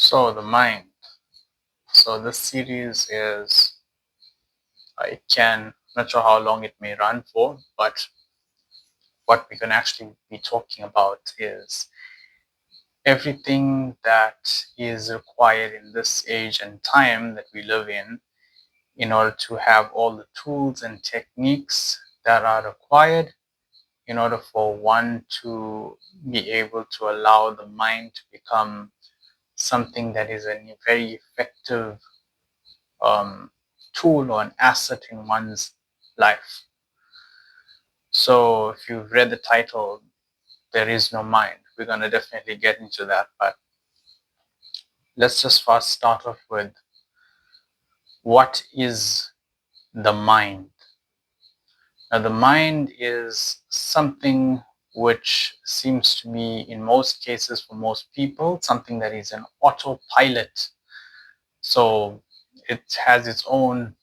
So the mind. So this series is, not sure how long it may run for, but what we can actually be talking about is everything that is required in this age and time that we live in order to have all the tools and techniques that are required in order for one to be able to allow the mind to become something that is a very effective tool or an asset in one's life. So if you've read the title, There Is No Mind, we're going to definitely get into that. But let's just first start off with, what is the mind? Now, the mind is something which seems to be, in most cases, for most people, something that is an autopilot. So it has its own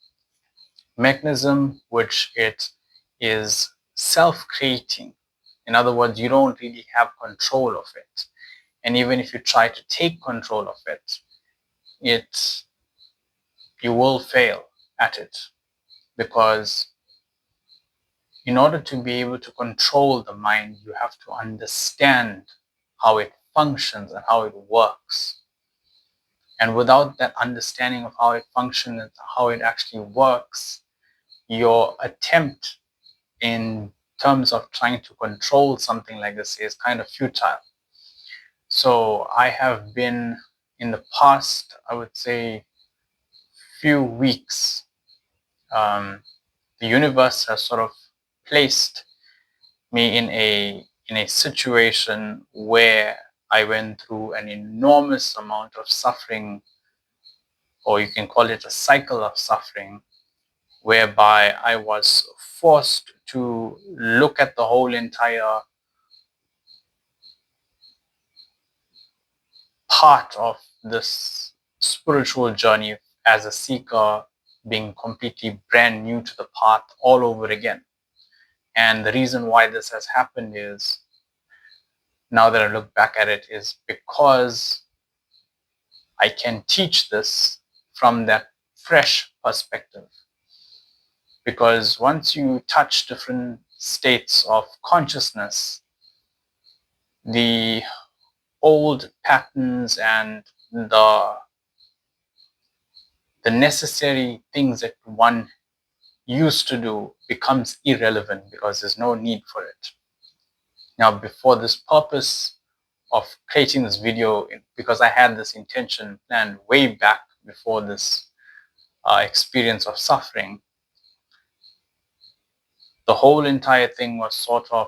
mechanism, which it is self-creating. In other words, you don't really have control of it. And even if you try to take control of it, you will fail at it, because in order to be able to control the mind, you have to understand how it functions and how it works. And without that understanding of how it functions and how it actually works, your attempt in terms of trying to control something like this is kind of futile. So I have been, in the past, I would say, few weeks, the universe has sort of placed me in a situation where I went through an enormous amount of suffering, or you can call it a cycle of suffering, whereby I was forced to look at the whole entire part of this spiritual journey as a seeker, being completely brand new to the path all over again. And the reason why this has happened is, now that I look back at it, is because I can teach this from that fresh perspective. Because once you touch different states of consciousness, the old patterns and the necessary things that one used to do becomes irrelevant, because there's no need for it. Now, before this purpose of creating this video, because I had this intention planned way back before this experience of suffering, the whole entire thing was sort of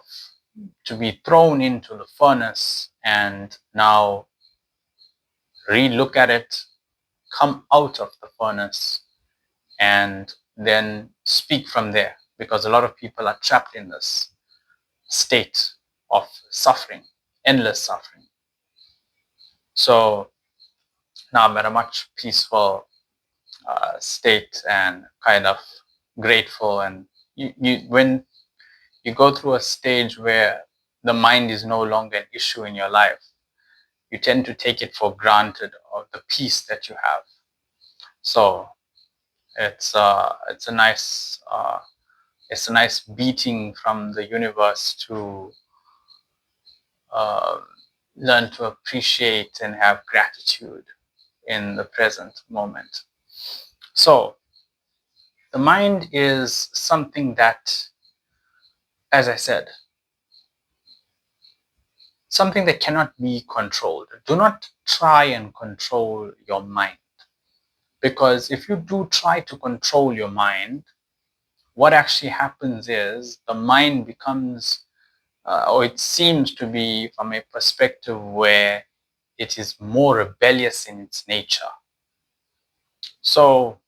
to be thrown into the furnace and now re-look at it, come out of the furnace, and then speak from there, because a lot of people are trapped in this state of suffering, endless suffering. So now I'm at a much peaceful state and kind of grateful. And when you go through a stage where the mind is no longer an issue in your life, you tend to take it for granted, of the peace that you have. So it's a nice beating from the universe to uh, learn to appreciate and have gratitude in the present moment. So the mind is something that, as I said, something that cannot be controlled. Do not try and control your mind, because if you do try to control your mind, what actually happens is the mind becomes, or it seems to be, from a perspective where it is more rebellious in its nature. So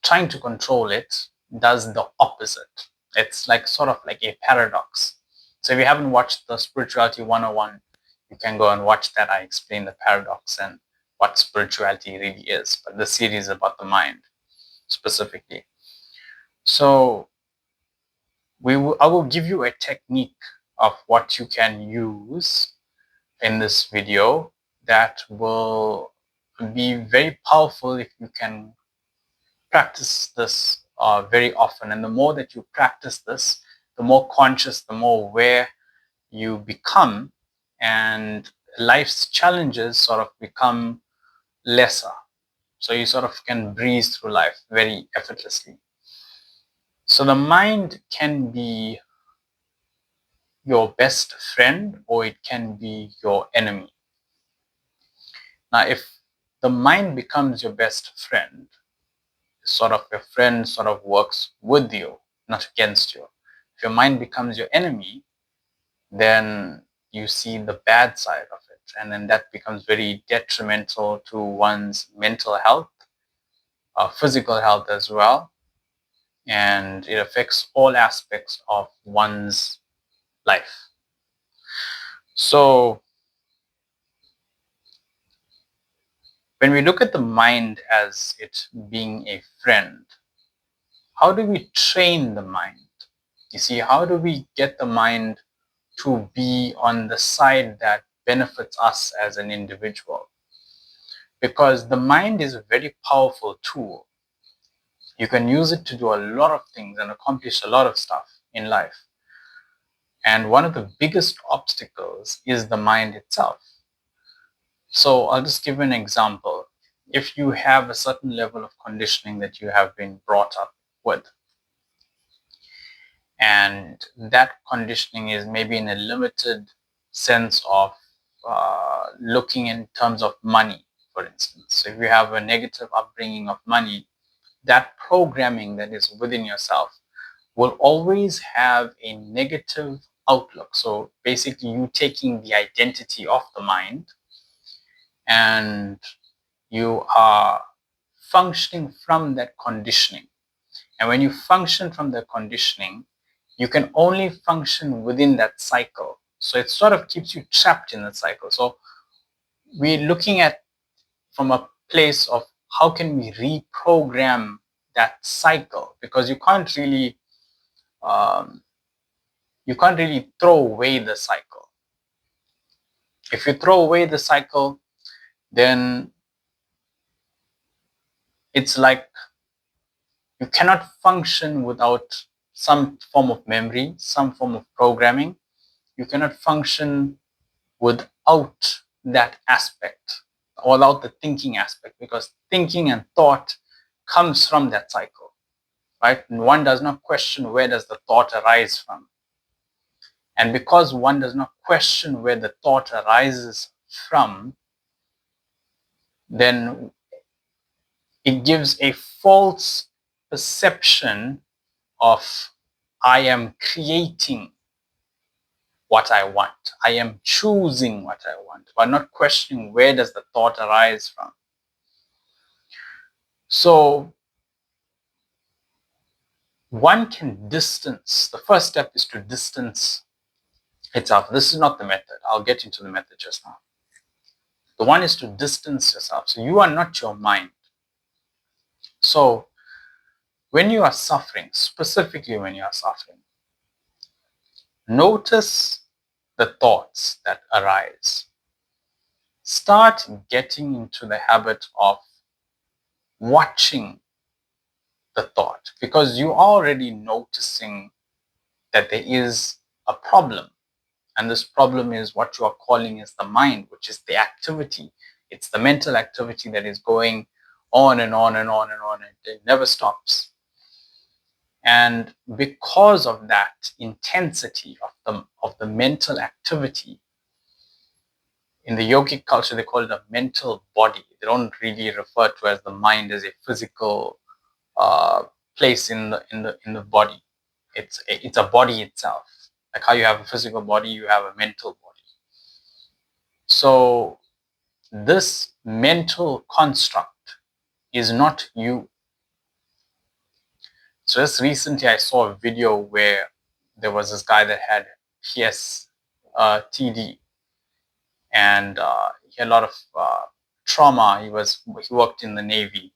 trying to control it does the opposite. It's like sort of like a paradox. So if you haven't watched the Spirituality 101, you can go and watch that. I explain the paradox and what spirituality really is. But the series is about the mind specifically. So I will give you a technique of what you can use in this video that will be very powerful if you can practice this very often. And the more that you practice this, the more conscious, the more aware you become, and life's challenges sort of become lesser. So you sort of can breeze through life very effortlessly. So the mind can be your best friend or it can be your enemy. Now, if the mind becomes your best friend, sort of your friend sort of works with you, not against you. If your mind becomes your enemy, then you see the bad side of it. And then that becomes very detrimental to one's mental health, physical health as well. And it affects all aspects of one's life. So when we look at the mind as it being a friend, how do we train the mind? You see, how do we get the mind to be on the side that benefits us as an individual? Because the mind is a very powerful tool. You can use it to do a lot of things and accomplish a lot of stuff in life. And one of the biggest obstacles is the mind itself. So I'll just give an example. If you have a certain level of conditioning that you have been brought up with, and that conditioning is maybe in a limited sense of looking in terms of money, for instance. So if you have a negative upbringing of money, that programming that is within yourself will always have a negative outlook. So basically, you taking the identity of the mind and you are functioning from that conditioning. And when you function from the conditioning, you can only function within that cycle. So it sort of keeps you trapped in that cycle. So we're looking at from a place of how can we reprogram that cycle, because um, you can't really throw away the cycle. If you throw away the cycle, then it's like you cannot function without some form of memory, some form of programming. You cannot function without that aspect, without the thinking aspect, because thinking and thought comes from that cycle, right? And one does not question where does the thought arise from. And because one does not question where the thought arises from, then it gives a false perception of I am creating what I want. I am choosing what I want, but not questioning where does the thought arise from. So one can distance. The first step is to distance itself. This is not the method. I'll get into the method just now. The one is to distance yourself. So you are not your mind. So when you are suffering, specifically when you are suffering, notice the thoughts that arise. Start getting into the habit of watching the thought, because you are already noticing that there is a problem. And this problem is what you are calling is the mind, which is the activity. It's the mental activity that is going on and on and on and on, and it never stops. And because of that intensity of the mental activity, in the yogic culture, they call it a mental body. They don't really refer to as the mind as a physical uh, place in the body. It's a body itself. Like how you have a physical body, you have a mental body. So this mental construct is not you. So just recently, I saw a video where there was this guy that had PSTD, and he had a lot of trauma. He worked in the Navy,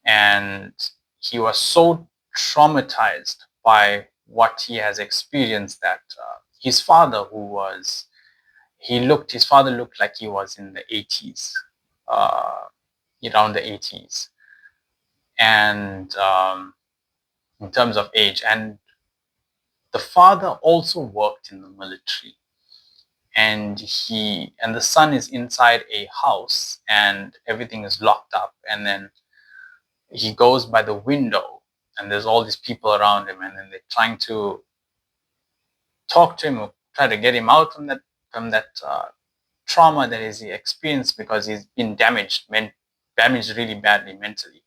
and he was so traumatized by what he has experienced that his father, who was his father looked like he was in the 80s, around the 80s, and in terms of age. And the father also worked in the military, and the son is inside a house and everything is locked up, and then he goes by the window and there's all these people around him, and then they're trying to talk to him or try to get him out from that trauma that he experienced, because he's been damaged really badly mentally.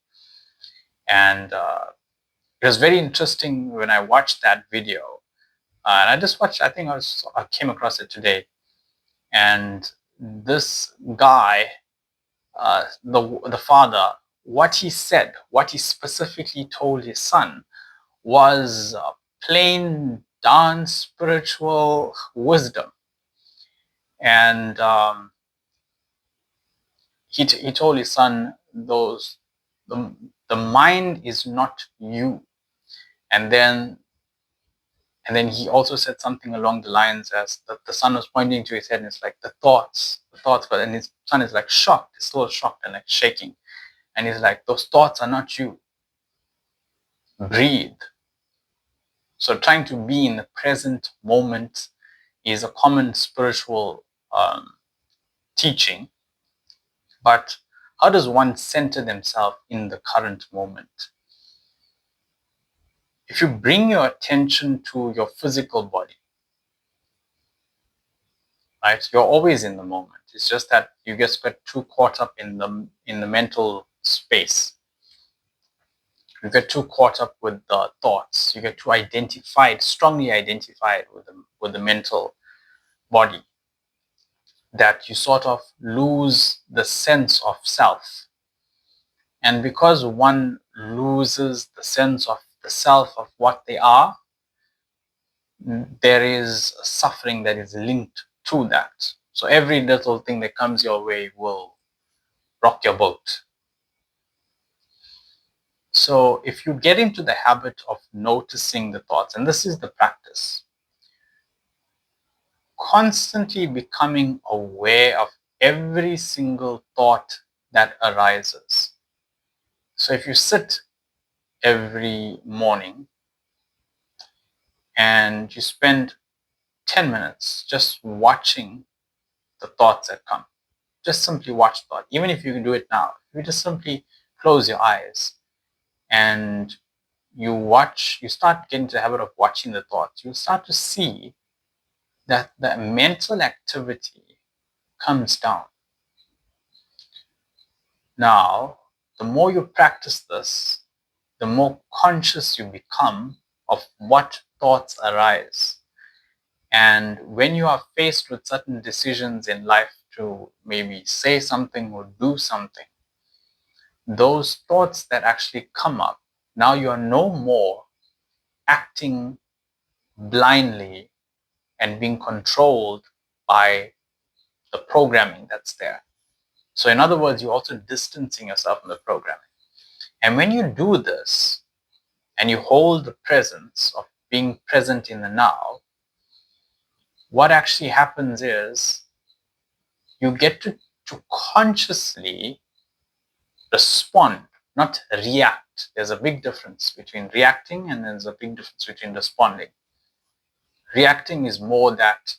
And it was very interesting when I watched that video. And I just watched, I think I came across it today. And this guy, the father, what he said, what he specifically told his son was plain darn spiritual wisdom. And he told his son, the mind is not you. And then he also said something along the lines as that the son was pointing to his head, and it's like the thoughts, but and his son is like shocked, he's still shocked and like shaking. And he's like, those thoughts are not you. Breathe. So trying to be in the present moment is a common spiritual teaching. But how does one center themselves in the current moment? If you bring your attention to your physical body, right, you're always in the moment. It's just that you just get too caught up in the mental space. You get too caught up with the thoughts. You get too strongly identified with the mental body, that you sort of lose the sense of self. And because one loses the sense of the self, of what they are, there is suffering that is linked to that. So every little thing that comes your way will rock your boat. So if you get into the habit of noticing the thoughts, and this is the practice, constantly becoming aware of every single thought that arises. So if you sit every morning and you spend 10 minutes just watching the thoughts that come, just simply watch thought. Even if you can do it now, you just simply close your eyes and you start getting to the habit of watching the thoughts. You start to see that the mental activity comes down. Now, the more you practice this, the more conscious you become of what thoughts arise. And when you are faced with certain decisions in life to maybe say something or do something, those thoughts that actually come up, now you are no more acting blindly and being controlled by the programming that's there. So in other words, you're also distancing yourself from the programming. And when you do this and you hold the presence of being present in the now, what actually happens is you get to consciously respond, not react. There's a big difference between reacting and there's a big difference between responding. Reacting is more that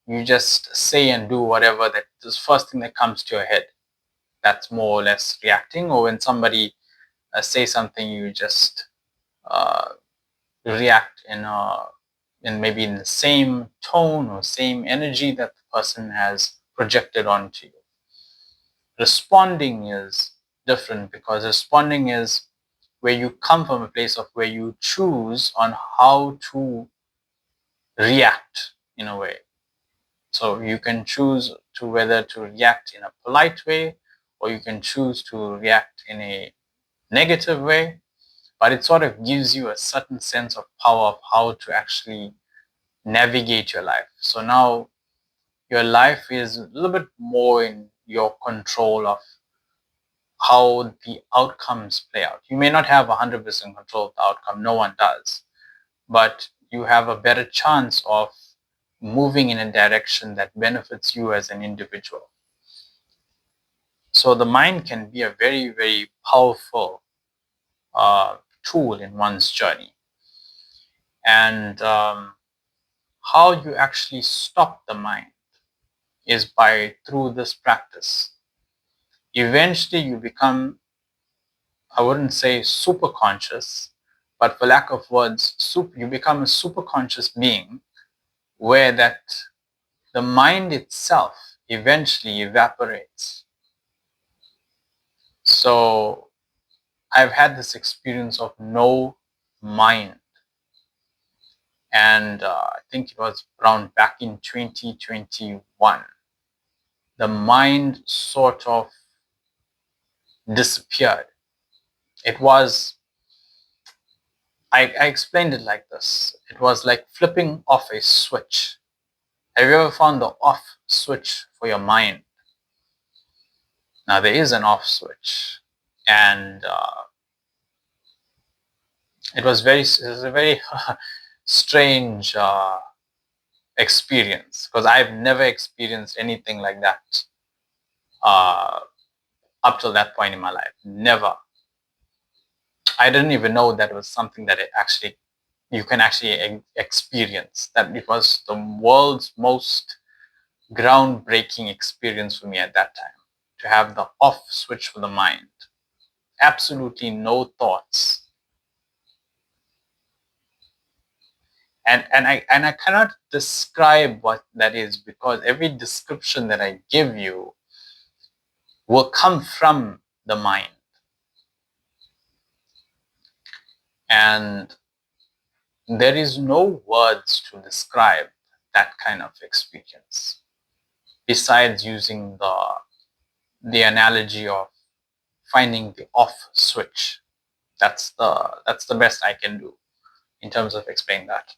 you just say and do whatever that is first thing that comes to your head. That's more or less reacting. Or when somebody say something, you just react in maybe in the same tone or same energy that the person has projected onto you. Responding is different, because responding is where you come from a place of where you choose on how to react in a way. So you can choose to whether to react in a polite way, or you can choose to react in a negative way, but it sort of gives you a certain sense of power of how to actually navigate your life. So now your life is a little bit more in your control of how the outcomes play out. You may not have 100% control of the outcome, no one does, but you have a better chance of moving in a direction that benefits you as an individual. So the mind can be a very, very powerful tool in one's journey. And how you actually stop the mind is by through this practice. Eventually you become, I wouldn't say super conscious, but for lack of words, you become a super conscious being where that the mind itself eventually evaporates. So I've had this experience of no mind. And I think it was around back in 2021. The mind sort of disappeared. It was, I explained it like this. It was like flipping off a switch. Have you ever found the off switch for your mind? Now there is an off switch, and it was a very strange experience, because I've never experienced anything like that uh, up till that point in my life. Never. I didn't even know that was something that you can actually experience. That it was the world's most groundbreaking experience for me at that time, to have the off switch for the mind. Absolutely no thoughts. And I cannot describe what that is, because every description that I give you will come from the mind. And there is no words to describe that kind of experience, besides using the analogy of finding the off switch. That's the best I can do in terms of explaining that.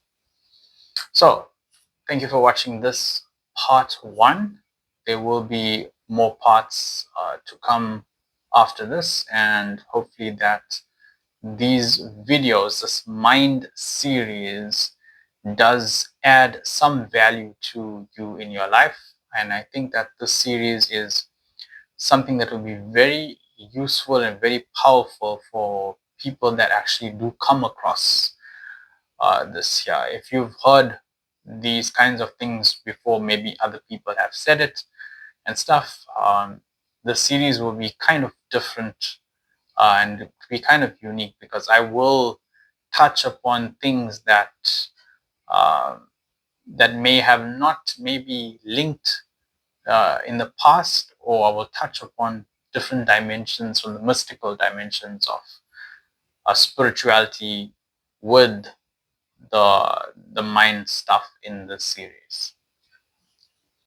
So thank you for watching this part 1. There will be more parts to come after this, and hopefully that these videos, this mind series, does add some value to you in your life. And I think that this series is something that will be very useful and very powerful for people that actually do come across this here. If you've heard these kinds of things before, maybe other people have said it and stuff, the series will be kind of different and be kind of unique, because I will touch upon things that that may have not maybe linked in the past, or I will touch upon different dimensions, from the mystical dimensions of spirituality with the mind stuff in this series.